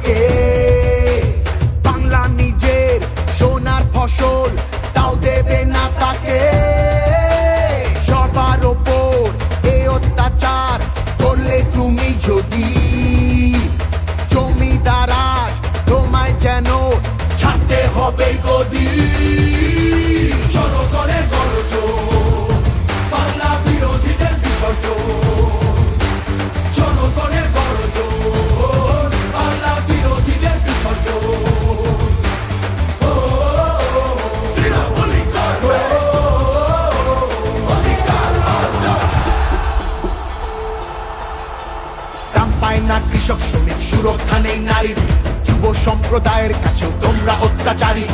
থাকে। বাংলা নিজের সোনার ফসল, তাও দেবে না তাকে। সবার ওপর এ অত্যাচার করলে তুমি যদি, জমিদার আজ তোমায় যেন ছাড়তে হবে গদি। জনগণের গর্জন, বাংলা বিরোধীদের বিসর্জন। জনগণের গর্জন, বাংলা বিরোধীদের বিসর্জন। দাম পায় না কৃষক শ্রমিক, সুরক্ষা নেই নারীর, যুব সম্প্রদায়ের কাছেও তোমরা অত্যাচারী।